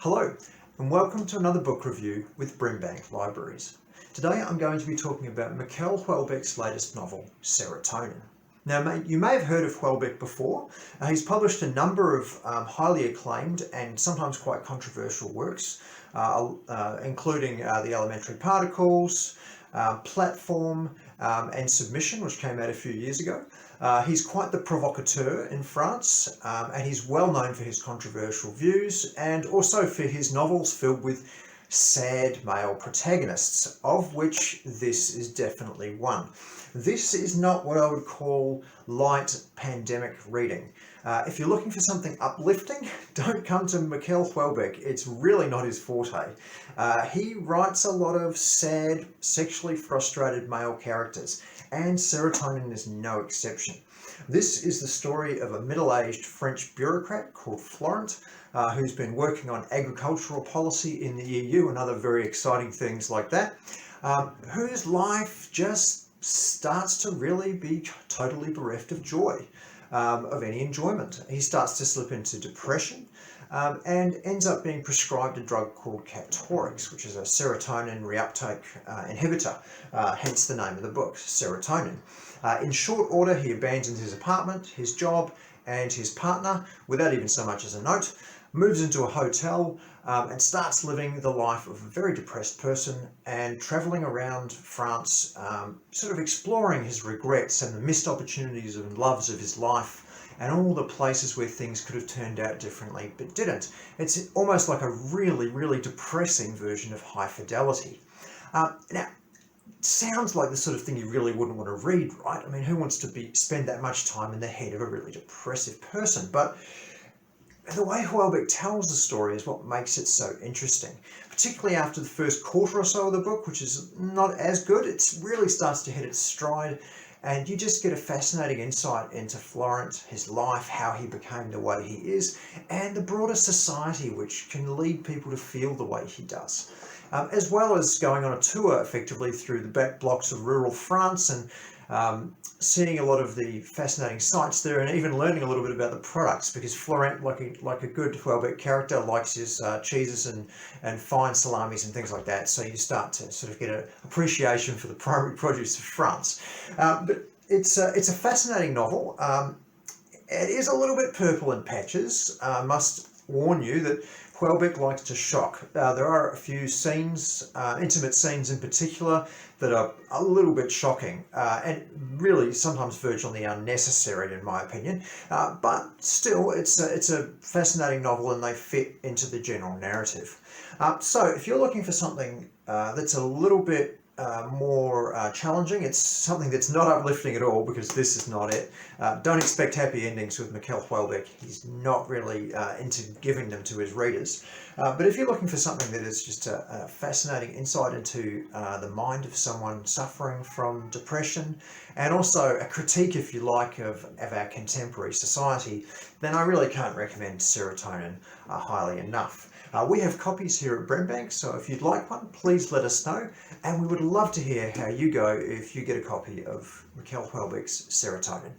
Hello, and welcome to another book review with Brimbank Libraries. Today I'm going to be talking about Michel Houellebecq's latest novel, Serotonin. Now, you may have heard of Houellebecq before. He's published a number of highly acclaimed and sometimes quite controversial works, including The Elementary Particles, Platform, and Submission, which came out a few years ago. He's quite the provocateur in France, and he's well known for his controversial views and also for his novels filled with sad male protagonists, of which this is definitely one. This is not what I would call light pandemic reading. If you're looking for something uplifting, don't come to Michel Houellebecq. It's really not his forte. He writes a lot of sad, sexually frustrated male characters, and Serotonin is no exception. This is the story of a middle-aged French bureaucrat called Florent, who's been working on agricultural policy in the EU and other very exciting things like that, whose life just starts to really be totally bereft of joy, of any enjoyment. He starts to slip into depression and ends up being prescribed a drug called Catorix, which is a serotonin reuptake inhibitor, hence the name of the book, Serotonin. In short order, he abandons his apartment, his job, and his partner without even so much as a note, moves into a hotel and starts living the life of a very depressed person and travelling around France, sort of exploring his regrets and the missed opportunities and loves of his life and all the places where things could have turned out differently but didn't. It's almost like a really, really depressing version of High Fidelity. Now, it sounds like the sort of thing you really wouldn't want to read, right? I mean, who wants to spend that much time in the head of a really depressive person? But the way Houellebecq tells the story is what makes it so interesting, particularly after the first quarter or so of the book, which is not as good. It really starts to hit its stride, and you just get a fascinating insight into Florent, his life, how he became the way he is, and the broader society which can lead people to feel the way he does. As well as going on a tour effectively through the back blocks of rural France and seeing a lot of the fascinating sights there, and even learning a little bit about the products, because Florent, like a good Houellebecq character, likes his cheeses and fine salamis and things like that. So you start to sort of get an appreciation for the primary produce of France. But it's a fascinating novel. It is a little bit purple in patches. I must warn you that Houellebecq likes to shock. There are a few scenes, intimate scenes in particular, that are a little bit shocking and really sometimes verge on the unnecessary, in my opinion. But still, it's a fascinating novel and they fit into the general narrative. So if you're looking for something that's a little bit more challenging, it's something that's not uplifting at all, because this is not it. Don't expect happy endings with Michel Houellebecq. He's not really into giving them to his readers. But if you're looking for something that is just a fascinating insight into the mind of someone suffering from depression, and also a critique, if you like, of our contemporary society, then I really can't recommend Serotonin highly enough. We have copies here at Brimbank, so if you'd like one, please let us know, and we would love to hear how you go if you get a copy of Michel Houellebecq's Serotonin.